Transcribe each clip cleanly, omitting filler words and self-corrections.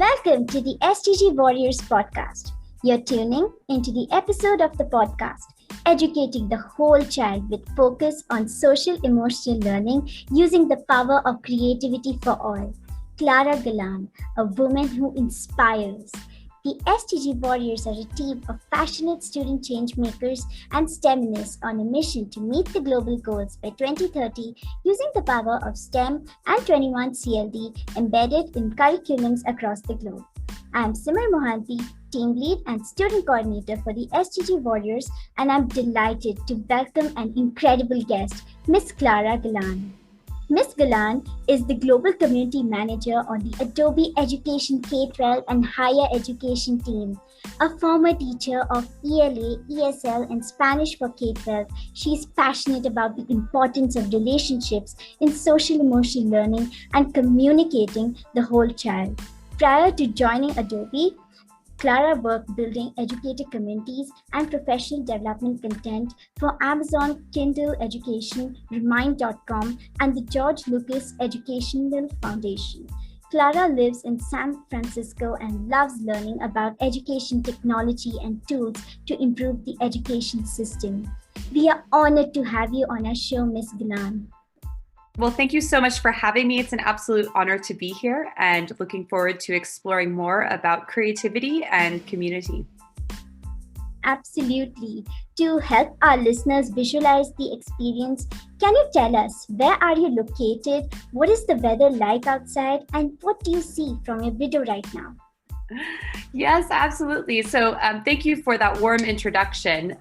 Welcome to the STG Warriors podcast. You're tuning into the episode of the podcast, Educating the Whole Child with focus on social emotional learning using the power of creativity for all. Clara Galán, a woman who inspires. The STG Warriors are a team of passionate student change makers and STEMists on a mission to meet the global goals by 2030 using the power of STEM and 21 CLD embedded in curriculums across the globe. I am Simar Mohanty, team lead and student coordinator for the STG Warriors, and I'm delighted to welcome an incredible guest, Miss Clara Galán. Ms. Galán is the Global Community Manager on the Adobe Education K-12 and Higher Education team. A former teacher of ELA, ESL, and Spanish for K-12, she is passionate about the importance of relationships in social emotional learning and communicating the whole child. Prior to joining Adobe, Clara worked building educator communities and professional development content for Amazon Kindle Education, Remind.com, and the George Lucas Educational Foundation. Clara lives in San Francisco and loves learning about education technology and tools to improve the education system. We are honored to have you on our show, Ms. Galán. Well, thank you so much for having me. It's an absolute honor to be here and looking forward to exploring more about creativity and community. Absolutely. To help our listeners visualize the experience, can you tell us where are you located? What is the weather like outside? And what do you see from your video right now? Yes, absolutely. So thank you for that warm introduction.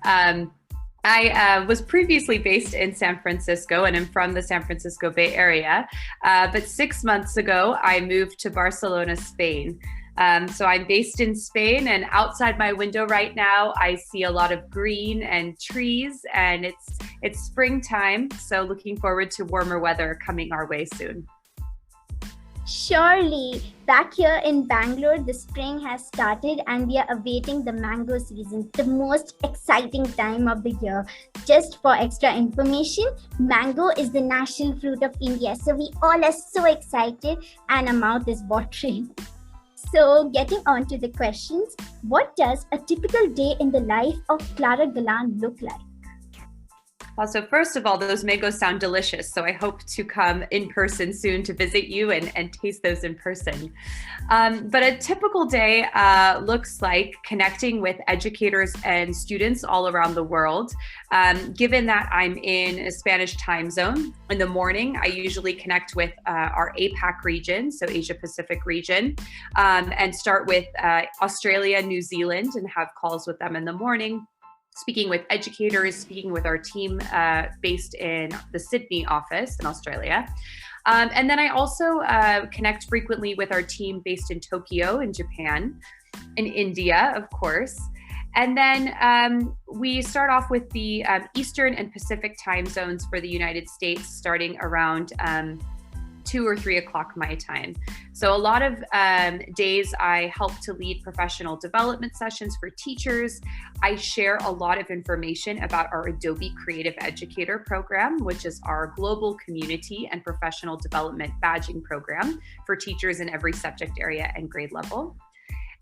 I was previously based in San Francisco and I'm from the San Francisco Bay Area. But 6 months ago, I moved to Barcelona, Spain. So I'm based in Spain, and outside my window right now, I see a lot of green and trees, and it's springtime. So looking forward to warmer weather coming our way soon. Surely, back here in Bangalore, the spring has started and we are awaiting the mango season, the most exciting time of the year. Just for extra information, mango is the national fruit of India. So we all are so excited and our mouth is watering. So getting on to the questions, what does a typical day in the life of Clara Galán look like? So first of all, those mangoes sound delicious. So I hope to come in person soon to visit you and taste those in person. But a typical day looks like connecting with educators and students all around the world. Given that I'm in a Spanish time zone, in the morning, I usually connect with our APAC region, so Asia Pacific region, and start with Australia, New Zealand, and have calls with them in the morning. Speaking with educators, speaking with our team based in the Sydney office in Australia. And then I also connect frequently with our team based in Tokyo in Japan, in India, of course. And then we start off with the Eastern and Pacific time zones for the United States, starting around 2 or 3 o'clock my time. So a lot of days I help to lead professional development sessions for teachers. I share a lot of information about our Adobe Creative Educator program, which is our global community and professional development badging program for teachers in every subject area and grade level.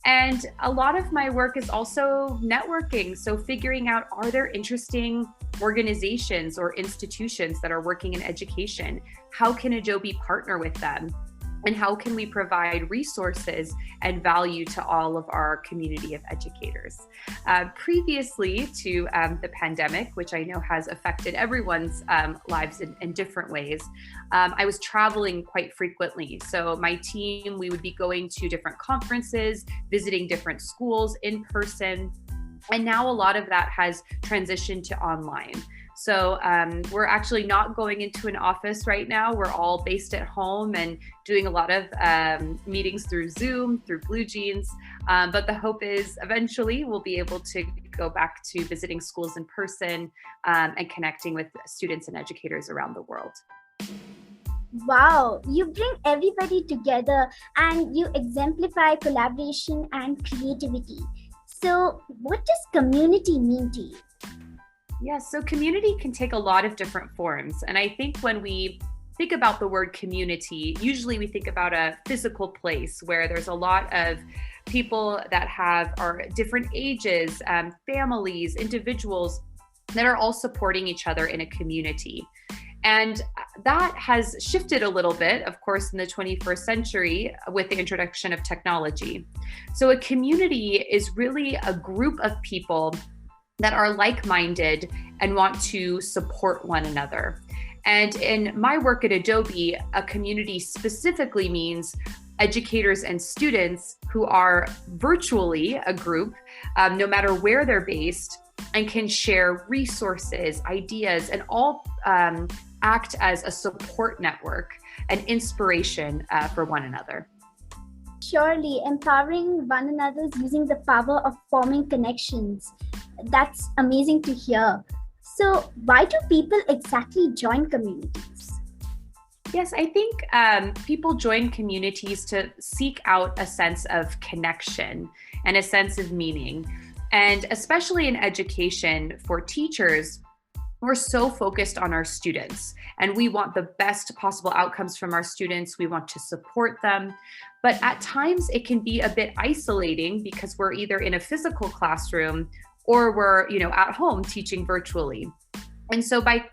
And a lot of my work is also networking. So figuring out, are there interesting organizations or institutions that are working in education? How can Adobe partner with them? And how can we provide resources and value to all of our community of educators? Previously to the pandemic, which I know has affected everyone's lives in different ways, I was traveling quite frequently. So my team, we would be going to different conferences, visiting different schools in person. And now a lot of that has transitioned to online. So we're actually not going into an office right now. We're all based at home and doing a lot of meetings through Zoom, through Blue Jeans. But the hope is eventually we'll be able to go back to visiting schools in person and connecting with students and educators around the world. Wow, you bring everybody together and you exemplify collaboration and creativity. So what does community mean to you? Yeah, so community can take a lot of different forms. And I think when we think about the word community, usually we think about a physical place where there's a lot of people that are different ages, families, individuals that are all supporting each other in a community. And that has shifted a little bit, of course, in the 21st century with the introduction of technology. So a community is really a group of people that are like-minded and want to support one another. And in my work at Adobe, a community specifically means educators and students who are virtually a group, no matter where they're based, and can share resources, ideas, and all act as a support network and inspiration for one another. Surely, empowering one another using the power of forming connections. That's amazing to hear. So, why do people exactly join communities? Yes, I think people join communities to seek out a sense of connection and a sense of meaning. And especially in education, for teachers, we're so focused on our students and we want the best possible outcomes from our students. We want to support them. But at times it can be a bit isolating because we're either in a physical classroom or we're, at home teaching virtually. And so by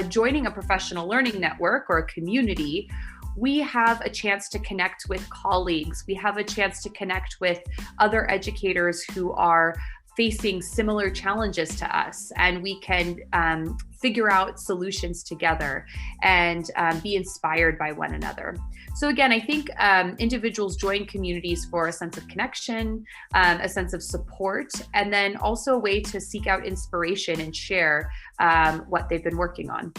joining a professional learning network or a community, we have a chance to connect with colleagues. We have a chance to connect with other educators who are facing similar challenges to us, and we can figure out solutions together and be inspired by one another. So again, I think individuals join communities for a sense of connection, a sense of support, and then also a way to seek out inspiration and share what they've been working on.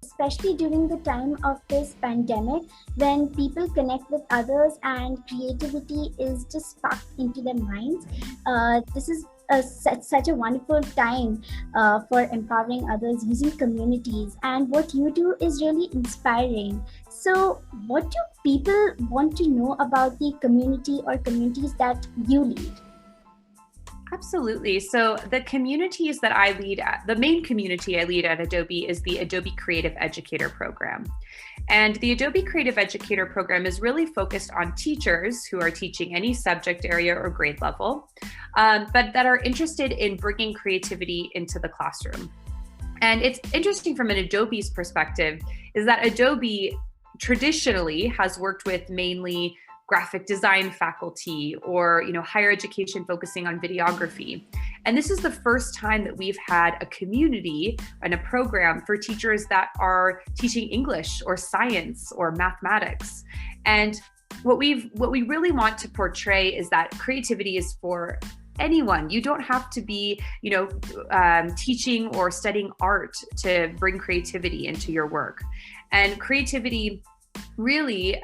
Especially during the time of this pandemic, when people connect with others and creativity is just sparked into their minds. This is such a wonderful time for empowering others using communities, and what you do is really inspiring. So what do people want to know about the community or communities that you lead? Absolutely. So the communities that I lead the main community I lead at Adobe is the Adobe Creative Educator Program. And the Adobe Creative Educator Program is really focused on teachers who are teaching any subject area or grade level, but that are interested in bringing creativity into the classroom. And it's interesting from an Adobe's perspective is that Adobe traditionally has worked with mainly graphic design faculty or higher education focusing on videography. And this is the first time that we've had a community and a program for teachers that are teaching English or science or mathematics. And what we really want to portray is that creativity is for anyone. You don't have to be, teaching or studying art to bring creativity into your work. And creativity really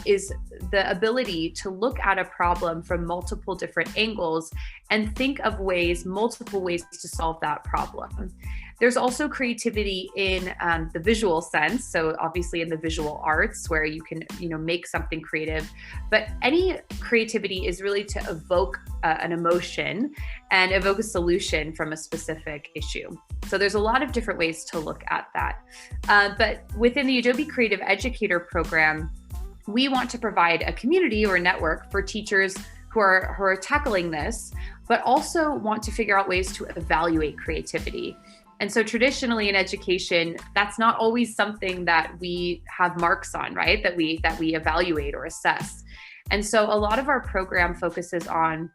is the ability to look at a problem from multiple different angles and think of multiple ways to solve that problem. There's also creativity in the visual sense. So obviously in the visual arts where you can, make something creative, but any creativity is really to evoke an emotion and evoke a solution from a specific issue. So there's a lot of different ways to look at that. But within the Adobe Creative Educator Program, we want to provide a community or a network for teachers who are tackling this, but also want to figure out ways to evaluate creativity. And so traditionally in education, that's not always something that we have marks on, right? That we evaluate or assess. And so a lot of our program focuses on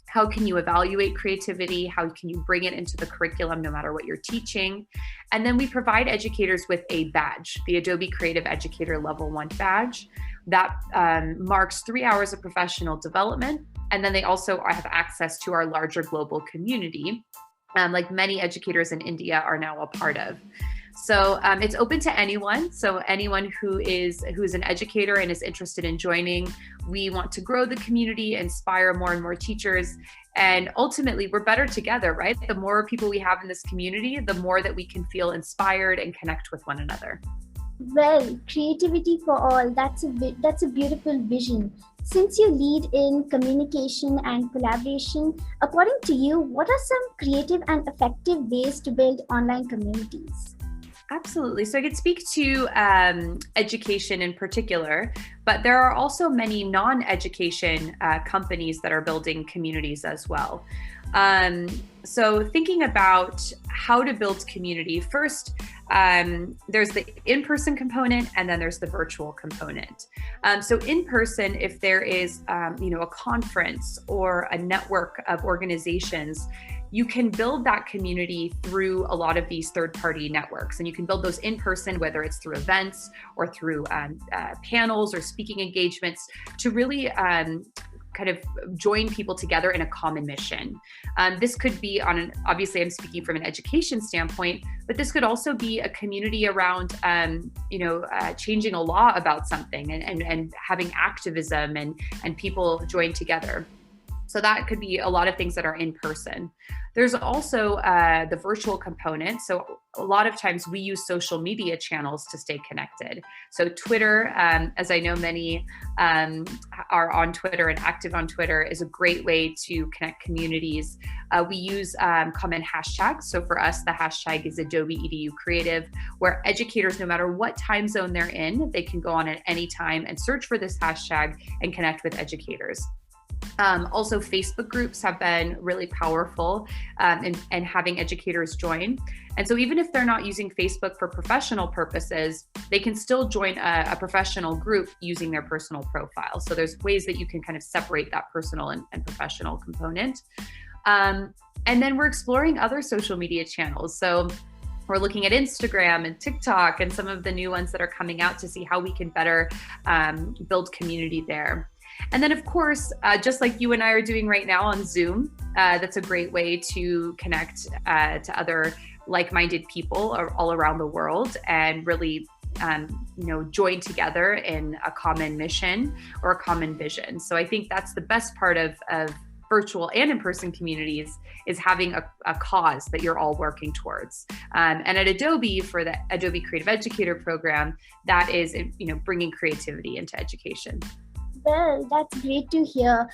how can you evaluate creativity? How can you bring it into the curriculum no matter what you're teaching? And then we provide educators with a badge, the Adobe Creative Educator Level 1 badge that marks 3 hours of professional development. And then they also have access to our larger global community, like many educators in India are now a part of. So it's open to anyone. So anyone who is an educator and is interested in joining, we want to grow the community, inspire more and more teachers. And ultimately, we're better together, right? The more people we have in this community, the more that we can feel inspired and connect with one another. Well, creativity for all, that's a beautiful vision. Since you lead in communication and collaboration, according to you, what are some creative and effective ways to build online communities? Absolutely. So I could speak to education in particular, but there are also many non-education companies that are building communities as well. So thinking about how to build community, first, there's the in-person component, and then there's the virtual component. So in person, if there is, a conference or a network of organizations, you can build that community through a lot of these third-party networks. And you can build those in person, whether it's through events or through panels or speaking engagements, to really kind of join people together in a common mission. This could be obviously I'm speaking from an education standpoint, but this could also be a community around, changing a law about something and having activism and people join together. So that could be a lot of things that are in person. There's also the virtual component. So a lot of times we use social media channels to stay connected. So Twitter, as I know many are on Twitter and active on Twitter, is a great way to connect communities. We use common hashtags. So for us, the hashtag is Adobe EDU Creative, where educators, no matter what time zone they're in, they can go on at any time and search for this hashtag and connect with educators. Also, Facebook groups have been really powerful in having educators join. And so even if they're not using Facebook for professional purposes, they can still join a professional group using their personal profile. So there's ways that you can kind of separate that personal and professional component. And then we're exploring other social media channels. So we're looking at Instagram and TikTok and some of the new ones that are coming out to see how we can better build community there. And then, of course, just like you and I are doing right now on Zoom, that's a great way to connect to other like-minded people all around the world and really, join together in a common mission or a common vision. So I think that's the best part of virtual and in-person communities, is having a cause that you're all working towards. And at Adobe, for the Adobe Creative Educator program, that is, bringing creativity into education. Well, that's great to hear.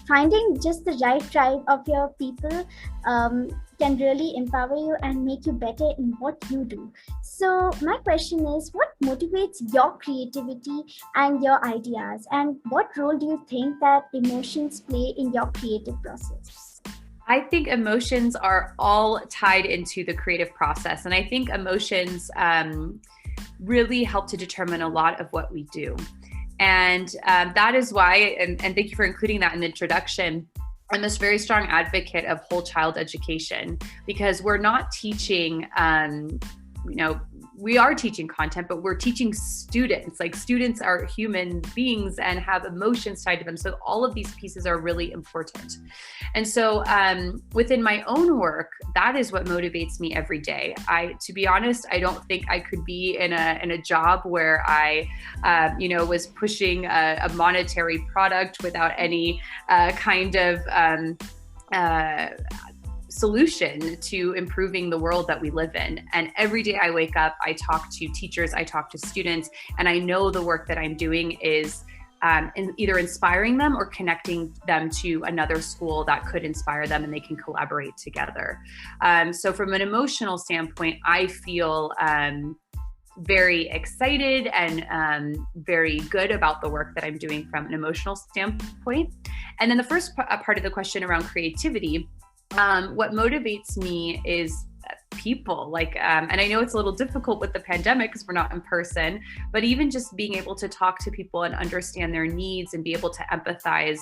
Finding just the right tribe of your people can really empower you and make you better in what you do. So my question is, what motivates your creativity and your ideas? And what role do you think that emotions play in your creative process? I think emotions are all tied into the creative process. And I think emotions really help to determine a lot of what we do. And that is why, and thank you for including that in the introduction, I'm this very strong advocate of whole child education, because we're not teaching, we are teaching content, but we're teaching students. Like, students are human beings and have emotions tied to them. So all of these pieces are really important. And so within my own work, that is what motivates me every day. To be honest, I don't think I could be in a job where I, was pushing a monetary product without any kind of solution to improving the world that we live in. And every day I wake up, I talk to teachers, I talk to students, and I know the work that I'm doing is either inspiring them or connecting them to another school that could inspire them, and they can collaborate together. So from an emotional standpoint, I feel very excited and very good about the work that I'm doing from an emotional standpoint. And then the first part of the question around creativity, what motivates me is people. And I know it's a little difficult with the pandemic because we're not in person, but even just being able to talk to people and understand their needs and be able to empathize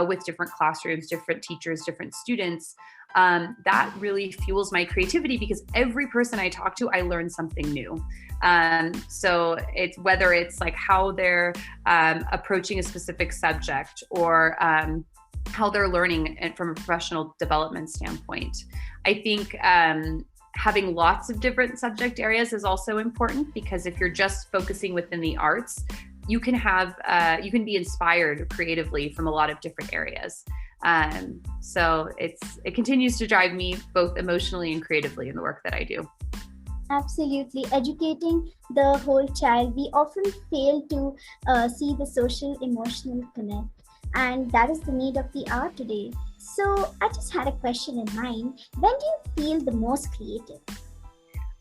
with different classrooms, different teachers, different students, that really fuels my creativity, because every person I talk to, I learn something new. So it's whether it's like how they're approaching a specific subject, or how they're learning from a professional development standpoint. I think having lots of different subject areas is also important, because if you're just focusing within the arts, you can be inspired creatively from a lot of different areas. So it continues to drive me both emotionally and creatively in the work that I do. Absolutely. Educating the whole child, we often fail to see the social emotional connect. And that is the need of the hour today. So I just had a question in mind. When do you feel the most creative?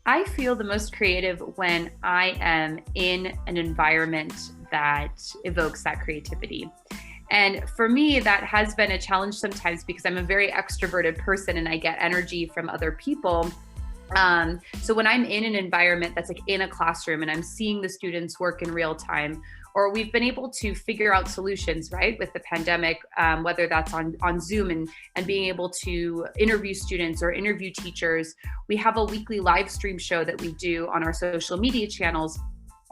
I feel the most creative when I am in an environment that evokes that creativity. And for me, that has been a challenge sometimes because I'm a very extroverted person and I get energy from other people. So when I'm in an environment that's like in a classroom and I'm seeing the students work in real time, or we've been able to figure out solutions, right, with the pandemic, whether that's on Zoom and being able to interview students or interview teachers. We have a weekly live stream show that we do on our social media channels,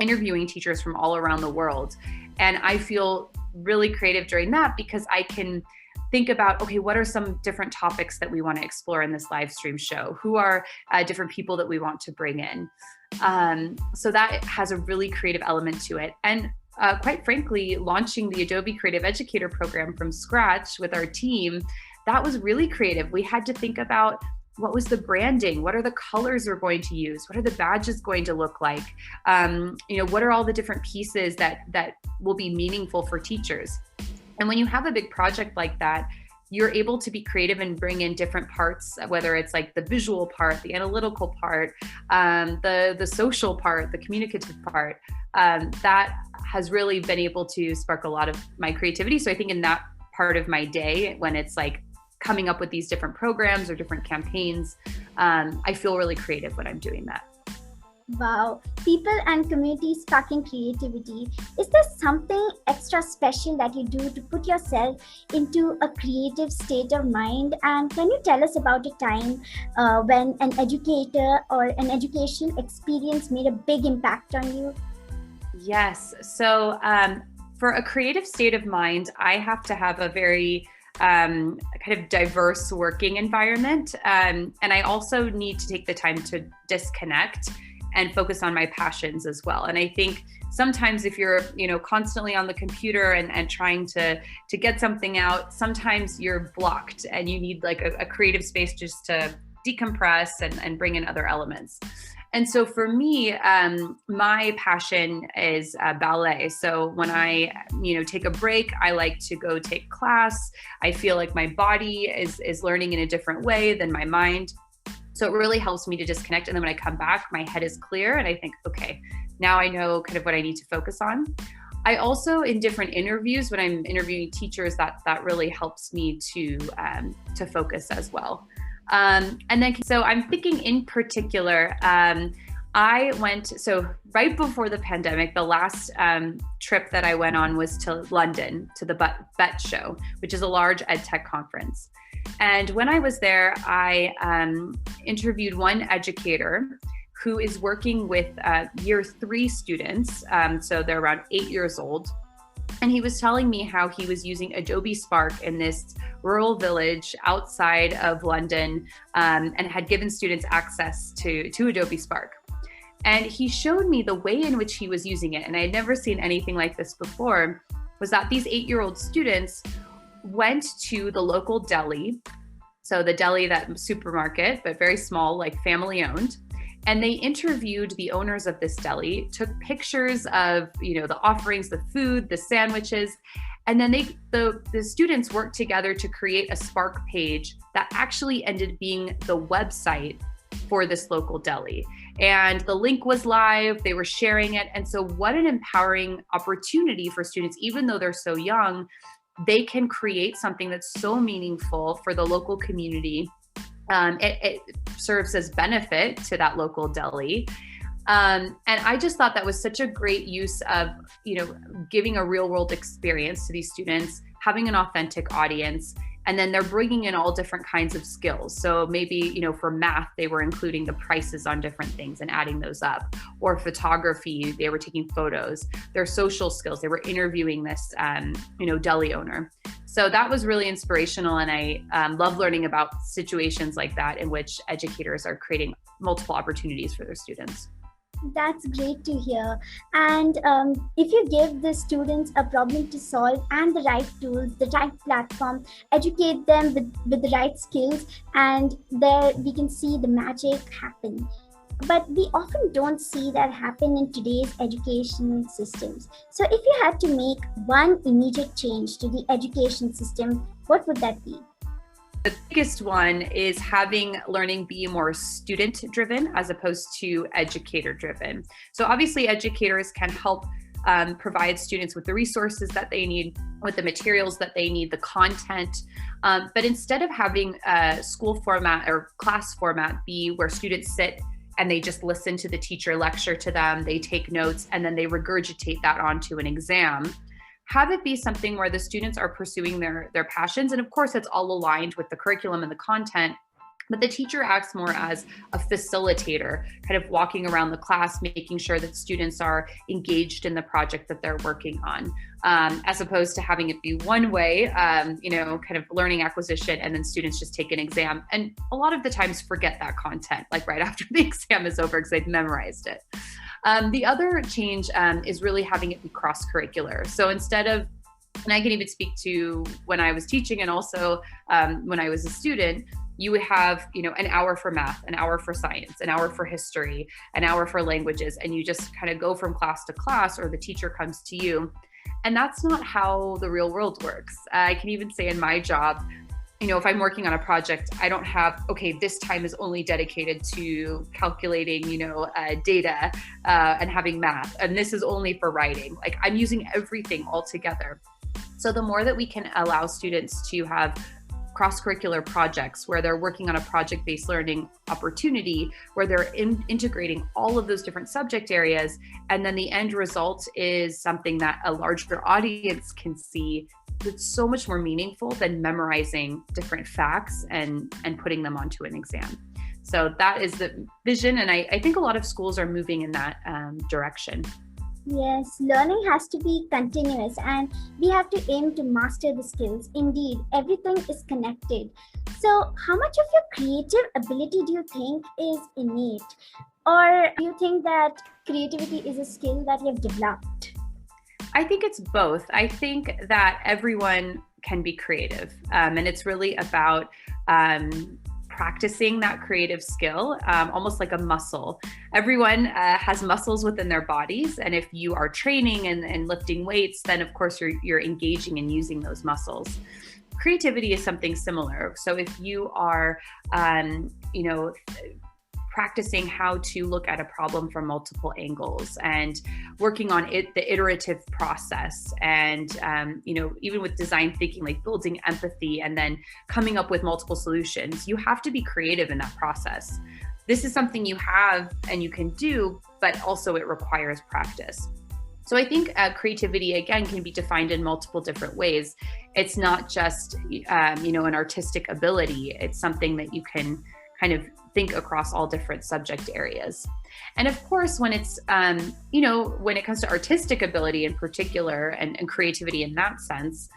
interviewing teachers from all around the world. And I feel really creative during that because I can think about, okay, what are some different topics that we want to explore in this live stream show? Who are different people that we want to bring in? So that has a really creative element to it. And quite frankly, launching the Adobe Creative Educator program from scratch with our team, that was really creative. We had to think about what was the branding? What are the colors we're going to use? What are the badges going to look like? What are all the different pieces that will be meaningful for teachers? And when you have a big project like that, you're able to be creative and bring in different parts, whether it's like the visual part, the analytical part, the social part, the communicative part. That has really been able to spark a lot of my creativity. So I think in that part of my day, when it's like coming up with these different programs or different campaigns, I feel really creative when I'm doing that. Wow, people and communities sparking creativity. Is there something extra special that you do to put yourself into a creative state of mind? And can you tell us about a time when an educator or an educational experience made a big impact on you? Yes. So for a creative state of mind, I have to have a very kind of diverse working environment. And I also need to take the time to disconnect and focus on my passions as well. And I think sometimes if you're, constantly on the computer and trying to get something out, sometimes you're blocked and you need like a creative space just to decompress and bring in other elements. And so for me, my passion is ballet. So when I, take a break, I like to go take class. I feel like my body is learning in a different way than my mind. So it really helps me to disconnect. And then when I come back, my head is clear and I think, okay, now I know kind of what I need to focus on. I also, in different interviews, when I'm interviewing teachers, that really helps me to focus as well. So I'm thinking in particular, I went, so right before the pandemic, the last trip that I went on was to London, to the BET show, which is a large ed tech conference. And when I was there, I interviewed one educator who is working with year 3 students. So they're around 8 years old. And he was telling me how he was using Adobe Spark in this rural village outside of London, and had given students access to Adobe Spark. And he showed me the way in which he was using it. And I had never seen anything like this before, was that these 8-year-old students went to the local deli. So the deli, that supermarket, but very small, like family owned. And they interviewed the owners of this deli, took pictures of, the offerings, the food, the sandwiches. And then the students worked together to create a Spark page that actually ended being the website for this local deli. And the link was live, they were sharing it. And so what an empowering opportunity for students, even though they're so young, they can create something that's so meaningful for the local community. It serves as benefit to that local deli. And I just thought that was such a great use of, giving a real world experience to these students, having an authentic audience, and then they're bringing in all different kinds of skills. So maybe, for math, they were including the prices on different things and adding those up. Or photography, they were taking photos. Their social skills, they were interviewing this, deli owner. So that was really inspirational. And I love learning about situations like that in which educators are creating multiple opportunities for their students. That's great to hear. And if you give the students a problem to solve and the right tools, the right platform, educate them with the right skills, and there we can see the magic happen. But we often don't see that happen in today's education systems. So if you had to make one immediate change to the education system, what would that be? The biggest one is having learning be more student-driven as opposed to educator-driven. So obviously educators can help provide students with the resources that they need, with the materials that they need, the content. But instead of having a school format or class format be where students sit and they just listen to the teacher lecture to them, they take notes, and then they regurgitate that onto an exam, have it be something where the students are pursuing their passions. And of course, it's all aligned with the curriculum and the content, but the teacher acts more as a facilitator, kind of walking around the class, making sure that students are engaged in the project that they're working on, as opposed to having it be one way, kind of learning acquisition, and then students just take an exam. And a lot of the times forget that content, like right after the exam is over because they've memorized it. The other change is really having it be cross-curricular. So instead of, and I can even speak to when I was teaching and also when I was a student, you would have, an hour for math, an hour for science, an hour for history, an hour for languages, and you just kind of go from class to class, or the teacher comes to you. And that's not how the real world works. I can even say in my job, if I'm working on a project, I don't have, okay, this time is only dedicated to calculating, data and having math, and this is only for writing. Like, I'm using everything all together. So the more that we can allow students to have cross-curricular projects where they're working on a project-based learning opportunity, where they're integrating all of those different subject areas, and then the end result is something that a larger audience can see, it's so much more meaningful than memorizing different facts and putting them onto an exam. So that is the vision, and I think a lot of schools are moving in that direction. Yes, learning has to be continuous and we have to aim to master the skills. Indeed, everything is connected. So how much of your creative ability do you think is innate? Or do you think that creativity is a skill that you have developed? I think it's both. I think that everyone can be creative, and it's really about practicing that creative skill, almost like a muscle. Everyone has muscles within their bodies, and if you are training and lifting weights, then of course you're engaging and using those muscles. Creativity is something similar. So if you are, practicing how to look at a problem from multiple angles and working on the iterative process, and even with design thinking, like building empathy and then coming up with multiple solutions, you have to be creative in that process. This is something you have and you can do, but also it requires practice. So I think creativity, again, can be defined in multiple different ways. It's not just, an artistic ability. It's something that you can kind of think across all different subject areas. And of course, when it's, when it comes to artistic ability in particular and creativity in that sense,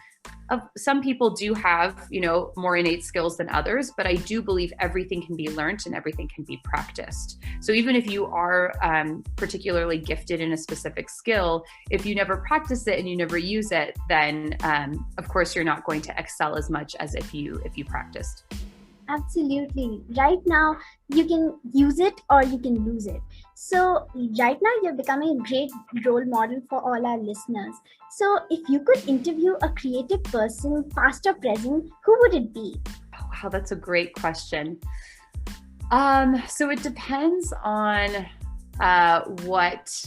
some people do have, more innate skills than others, but I do believe everything can be learned and everything can be practiced. So even if you are particularly gifted in a specific skill, if you never practice it and you never use it, then of course you're not going to excel as much as if you practiced. Absolutely. Right now, you can use it or you can lose it. So right now, you're becoming a great role model for all our listeners. So if you could interview a creative person, past or present, who would it be? Oh, wow, that's a great question. So it depends on what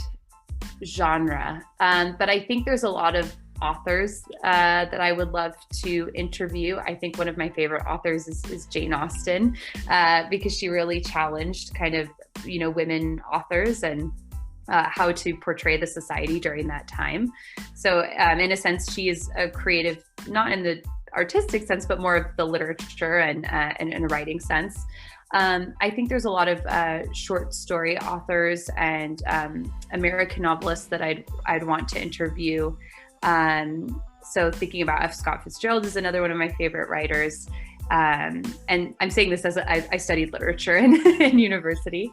genre, but I think there's a lot of authors that I would love to interview. I think one of my favorite authors is Jane Austen, because she really challenged kind of, women authors and how to portray the society during that time. So in a sense, she is a creative, not in the artistic sense, but more of the literature and in a writing sense. I think there's a lot of short story authors and American novelists that I'd want to interview. So thinking about F. Scott Fitzgerald is another one of my favorite writers. And I'm saying this as I studied literature in university.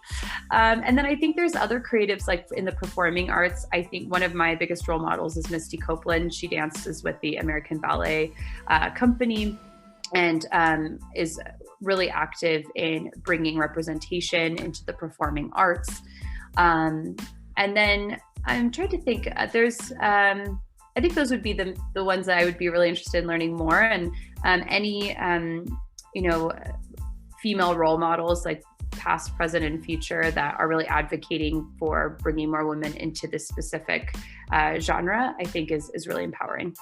And then I think there's other creatives like in the performing arts. I think one of my biggest role models is Misty Copeland. She dances with the American Ballet Company and is really active in bringing representation into the performing arts. And then I'm trying to think, I think those would be the ones that I would be really interested in learning more. And any female role models like past, present, and future that are really advocating for bringing more women into this specific genre, I think is really empowering.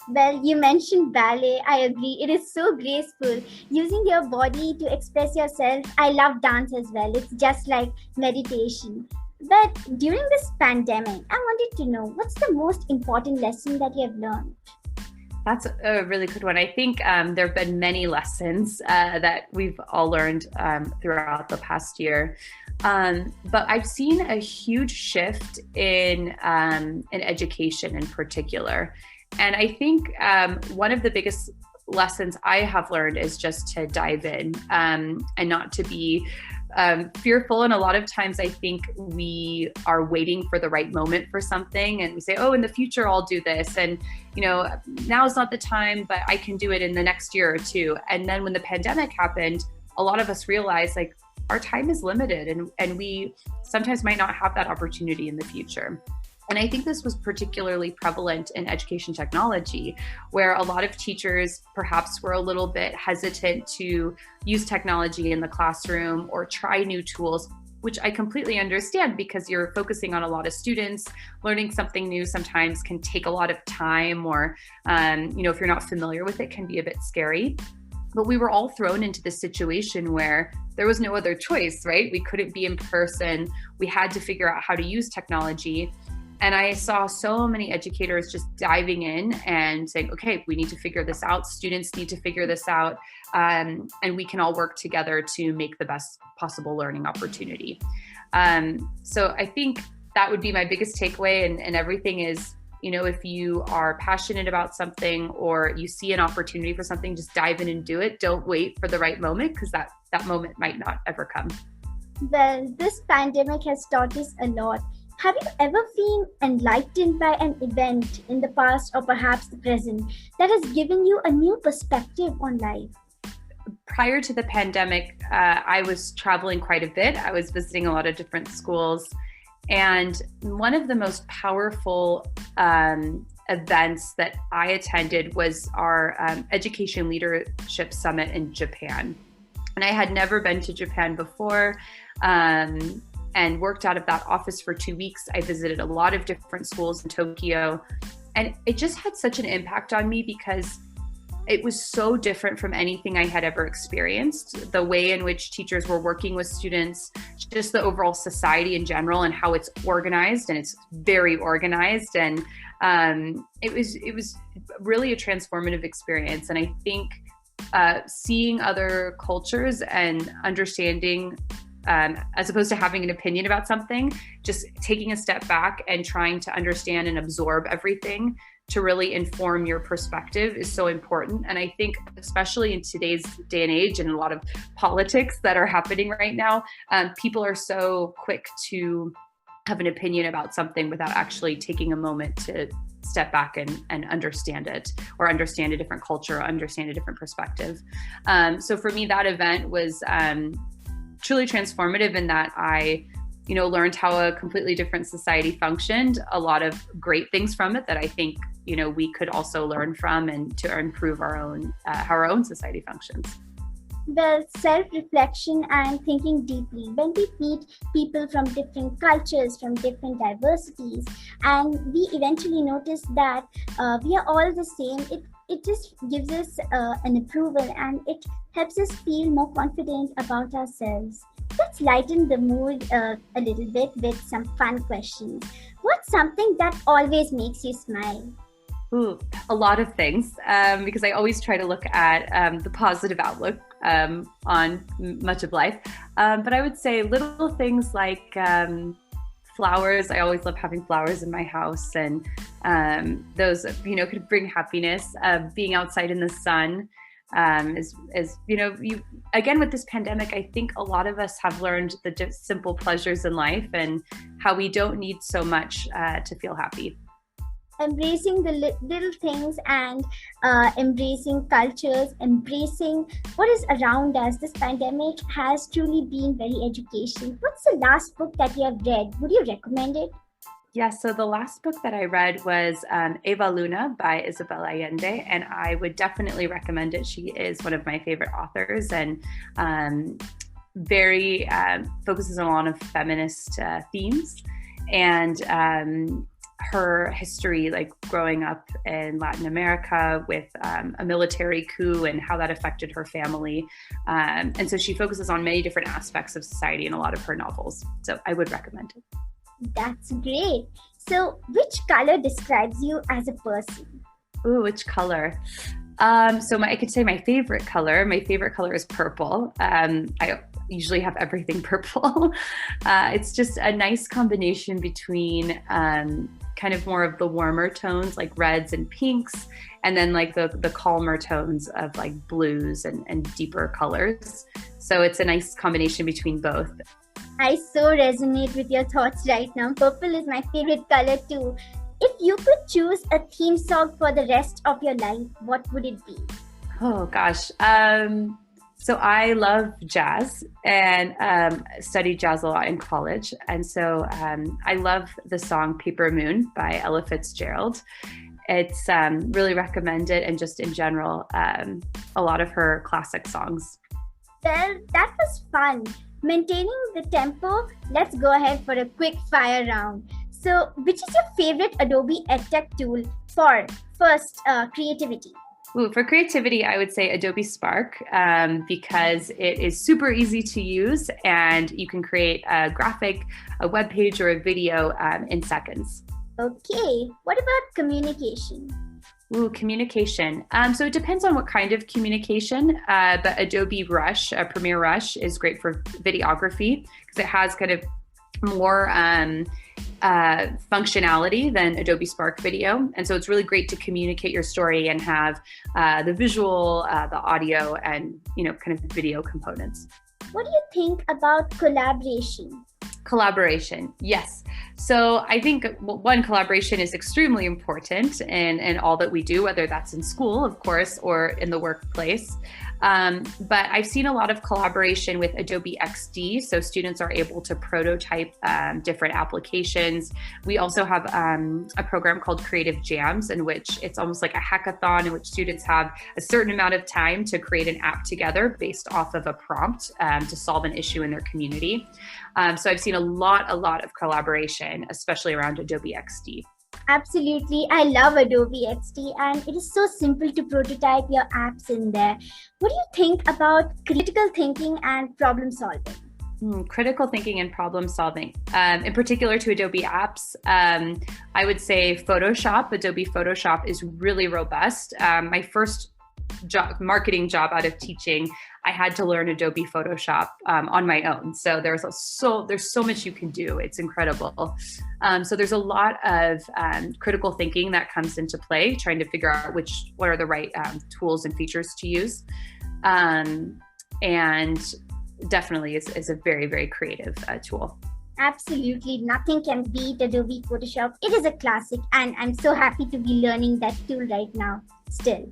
Well, you mentioned ballet. I agree. It is so graceful. Using your body to express yourself. I love dance as well. It's just like meditation. But during this pandemic, I wanted to know, what's the most important lesson that you have learned? That's a really good one. I think there have been many lessons that we've all learned throughout the past year. But I've seen a huge shift in education in particular. And I think one of the biggest lessons I have learned is just to dive in and not to be fearful. And a lot of times I think we are waiting for the right moment for something, and we say, oh, in the future I'll do this, and now is not the time, but I can do it in the next year or two. And then when the pandemic happened, a lot of us realized like our time is limited, and we sometimes might not have that opportunity in the future. And I think this was particularly prevalent in education technology, where a lot of teachers perhaps were a little bit hesitant to use technology in the classroom or try new tools, which I completely understand, because you're focusing on a lot of students. Learning something new sometimes can take a lot of time, or if you're not familiar with it, can be a bit scary. But we were all thrown into this situation where there was no other choice, right? We couldn't be in person. We had to figure out how to use technology. And I saw so many educators just diving in and saying, okay, we need to figure this out. Students need to figure this out. And we can all work together to make the best possible learning opportunity. So I think that would be my biggest takeaway. And everything is, if you are passionate about something or you see an opportunity for something, just dive in and do it. Don't wait for the right moment, because that moment might not ever come. Well, this pandemic has taught us a lot. Have you ever been enlightened by an event in the past, or perhaps the present, that has given you a new perspective on life? Prior to the pandemic, I was traveling quite a bit. I was visiting a lot of different schools. And one of the most powerful events that I attended was our Education Leadership Summit in Japan. And I had never been to Japan before. And worked out of that office for 2 weeks. I visited a lot of different schools in Tokyo, and it just had such an impact on me because it was so different from anything I had ever experienced. The way in which teachers were working with students, just the overall society in general, and how it's organized, and it's very organized. And it was really a transformative experience. And I think seeing other cultures and understanding, as opposed to having an opinion about something, just taking a step back and trying to understand and absorb everything to really inform your perspective is so important. And I think especially in today's day and age, and a lot of politics that are happening right now, people are so quick to have an opinion about something without actually taking a moment to step back and understand it, or understand a different culture, or understand a different perspective. So for me, that event was truly transformative in that I, learned how a completely different society functioned, a lot of great things from it that I think, we could also learn from, and to improve our own, how our own society functions. Well, self-reflection and thinking deeply. When we meet people from different cultures, from different diversities, and we eventually notice that we are all the same, it just gives us an approval, and it helps us feel more confident about ourselves. Let's lighten the mood a little bit with some fun questions. What's something that always makes you smile? Ooh, a lot of things, because I always try to look at the positive outlook on much of life. But I would say little things like flowers. I always love having flowers in my house, and those, could bring happiness. Being outside in the sun is again, with this pandemic, I think a lot of us have learned the simple pleasures in life and how we don't need so much to feel happy. Embracing the little things, and embracing cultures, embracing what is around us. This pandemic has truly been very educational. What's the last book that you have read? Would you recommend it? Yeah, so the last book that I read was Eva Luna by Isabel Allende, and I would definitely recommend it. She is one of my favorite authors and very focuses on a lot of feminist themes. And her history, like growing up in Latin America with a military coup and how that affected her family. And so she focuses on many different aspects of society in a lot of her novels. So I would recommend it. That's great. So, which color describes you as a person? Ooh, which color? I could say my favorite color. My favorite color is purple. I usually have everything purple. It's just a nice combination between kind of more of the warmer tones like reds and pinks, and then like the calmer tones of like blues and deeper colors. So it's a nice combination between both. I so resonate with your thoughts right now. Purple is my favorite color too. If you could choose a theme song for the rest of your life, what would it be? Oh gosh. So I love jazz and studied jazz a lot in college. And so I love the song Paper Moon by Ella Fitzgerald. It's really recommended, and just in general, a lot of her classic songs. Well, that was fun. Maintaining the tempo, let's go ahead for a quick fire round. So, which is your favorite Adobe EdTech tool for first creativity? Ooh, for creativity, I would say Adobe Spark because it is super easy to use and you can create a graphic, a web page, or a video in seconds. Okay, what about communication? Ooh, communication. So it depends on what kind of communication, but Adobe Rush, Premiere Rush is great for videography because it has kind of more functionality than Adobe Spark Video. And so it's really great to communicate your story and have the visual, the audio, and, kind of video components. What do you think about collaboration? Collaboration, yes. So I think one, collaboration is extremely important in all that we do, whether that's in school, of course, or in the workplace. But I've seen a lot of collaboration with Adobe XD, so students are able to prototype different applications. We also have a program called Creative Jams, in which it's almost like a hackathon in which students have a certain amount of time to create an app together based off of a prompt to solve an issue in their community. So I've seen a lot of collaboration, especially around Adobe XD. Absolutely. I love Adobe XD, and it is so simple to prototype your apps in there. What do you think about critical thinking and problem solving? Critical thinking and problem solving. In particular to Adobe apps, I would say Photoshop. Adobe Photoshop is really robust. My first marketing job out of teaching, I had to learn Adobe Photoshop on my own. So there's so much you can do. It's incredible. So there's a lot of critical thinking that comes into play, trying to figure out what are the right tools and features to use. And definitely is a very, very creative tool. Absolutely. Nothing can beat Adobe Photoshop. It is a classic, and I'm so happy to be learning that tool right now still.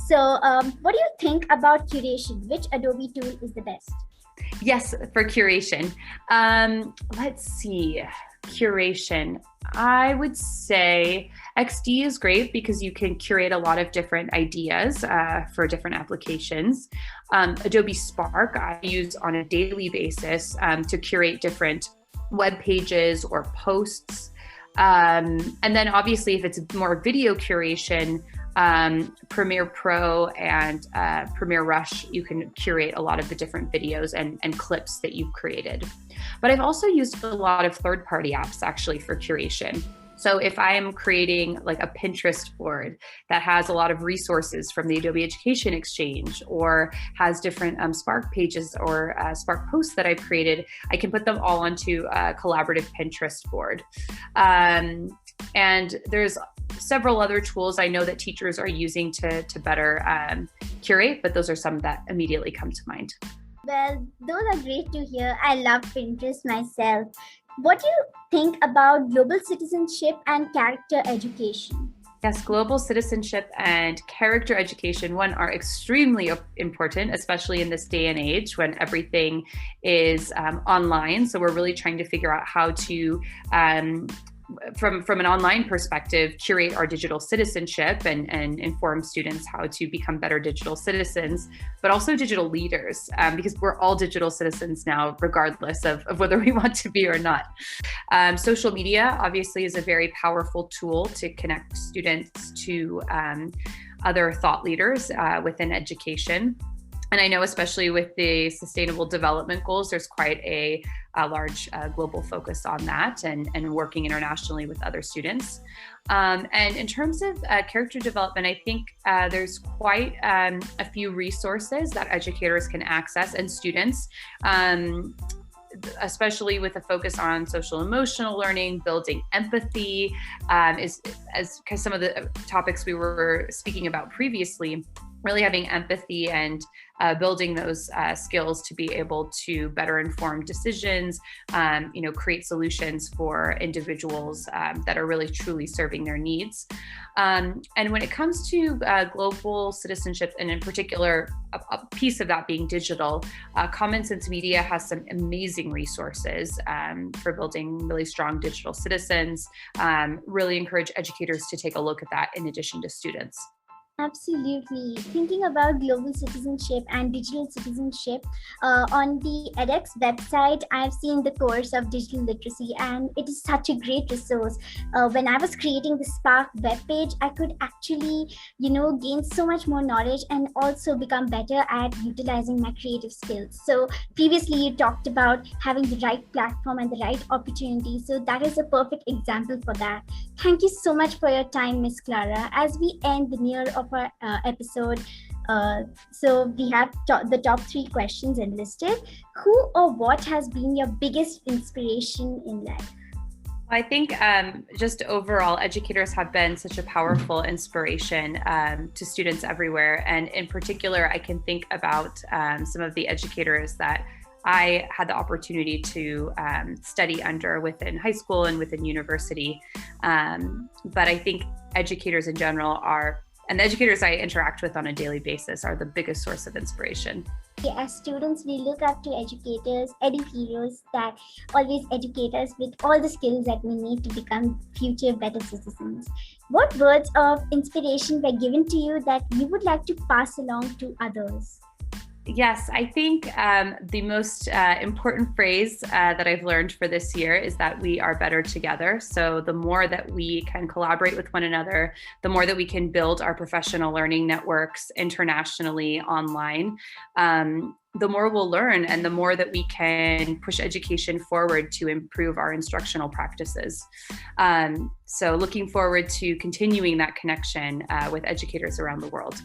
So what do you think about curation? Which Adobe tool is the best? Yes, for curation. Let's see. Curation. I would say XD is great because you can curate a lot of different ideas for different applications. Adobe Spark I use on a daily basis to curate different web pages or posts. And then obviously if it's more video curation, Premiere Pro and Premiere Rush, you can curate a lot of the different videos and clips that you've created. But I've also used a lot of third-party apps actually for curation. So if I'm creating like a Pinterest board that has a lot of resources from the Adobe Education Exchange or has different Spark pages or Spark posts that I've created, I can put them all onto a collaborative Pinterest board. And there's several other tools I know that teachers are using to better curate, but those are some that immediately come to mind. Well, those are great to hear. I love Pinterest myself. What do you think about global citizenship and character education? Yes, global citizenship and character education, one, are extremely important, especially in this day and age when everything is online. So we're really trying to figure out how to from an online perspective, curate our digital citizenship and inform students how to become better digital citizens, but also digital leaders, because we're all digital citizens now, regardless of whether we want to be or not. Social media obviously is a very powerful tool to connect students to other thought leaders within education. And I know, especially with the Sustainable Development Goals, there's quite a large global focus on that and working internationally with other students. And in terms of character development, I think there's quite a few resources that educators can access and students, especially with a focus on social emotional learning, building empathy, as some of the topics we were speaking about previously. Really having empathy and building those skills to be able to better inform decisions, create solutions for individuals that are really truly serving their needs. And when it comes to global citizenship, and in particular, a piece of that being digital, Common Sense Media has some amazing resources for building really strong digital citizens. Really encourage educators to take a look at that in addition to students. Absolutely. Thinking about global citizenship and digital citizenship, on the edX website, I've seen the course of digital literacy, and it is such a great resource. When I was creating the Spark webpage, I could actually, gain so much more knowledge and also become better at utilizing my creative skills. So previously you talked about having the right platform and the right opportunity. So that is a perfect example for that. Thank you so much for your time, Miss Clara. As we end the near of our episode, so we have the top 3 questions enlisted. Who or what has been your biggest inspiration in life? I think just overall, educators have been such a powerful inspiration to students everywhere. And in particular, I can think about some of the educators that I had the opportunity to study under within high school and within university. But I think educators in general and the educators I interact with on a daily basis are the biggest source of inspiration. As students, we look up to educators, EDUheroes that always educate us with all the skills that we need to become future better citizens. What words of inspiration were given to you that you would like to pass along to others? Yes, I think the most important phrase that I've learned for this year is that we are better together. So the more that we can collaborate with one another, the more that we can build our professional learning networks internationally online, the more we'll learn and the more that we can push education forward to improve our instructional practices. So looking forward to continuing that connection with educators around the world.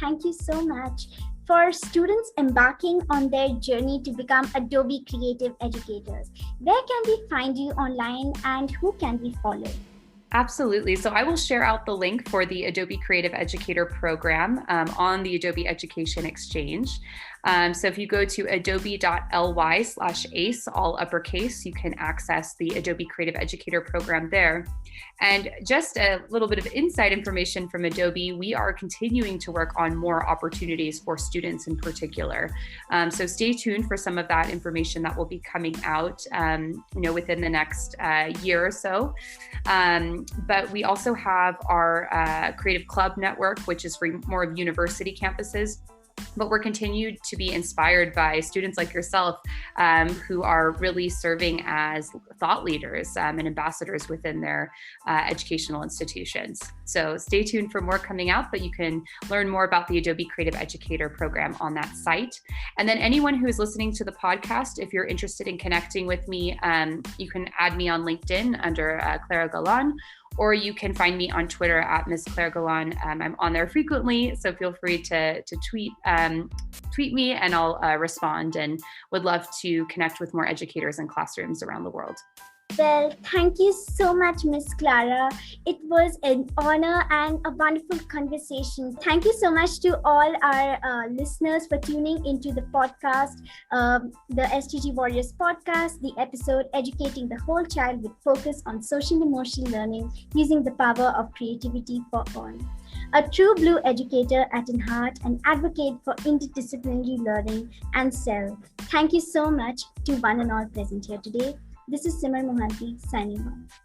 Thank you so much. For students embarking on their journey to become Adobe creative educators, where can we find you online and who can we follow? Absolutely. So I will share out the link for the Adobe Creative Educator program on the Adobe Education Exchange. So if you go to adobe.ly/ACE, all uppercase, you can access the Adobe Creative Educator program there. And just a little bit of inside information from Adobe, we are continuing to work on more opportunities for students in particular. So stay tuned for some of that information that will be coming out, within the next year or so. But we also have our Creative Club network, which is for more of university campuses. But we're continued to be inspired by students like yourself who are really serving as thought leaders and ambassadors within their educational institutions. So stay tuned for more coming out, but you can learn more about the Adobe Creative Educator program on that site. And then anyone who is listening to the podcast, if you're interested in connecting with me, you can add me on LinkedIn under Clara Galán, or you can find me on Twitter at Ms. Clara Galán. I'm on there frequently, so feel free to tweet me and I'll respond, and would love to connect with more educators and classrooms around the world. Well, thank you so much, Miss Clara. It was an honor and a wonderful conversation. Thank you so much to all our listeners for tuning into the podcast, the STG Warriors podcast, the episode Educating the Whole Child with Focus on Social Emotional Learning Using the Power of Creativity for All. A true blue educator at heart and advocate for interdisciplinary learning and SEL. Thank you so much to one and all present here today. This is Simar Mohanty signing off.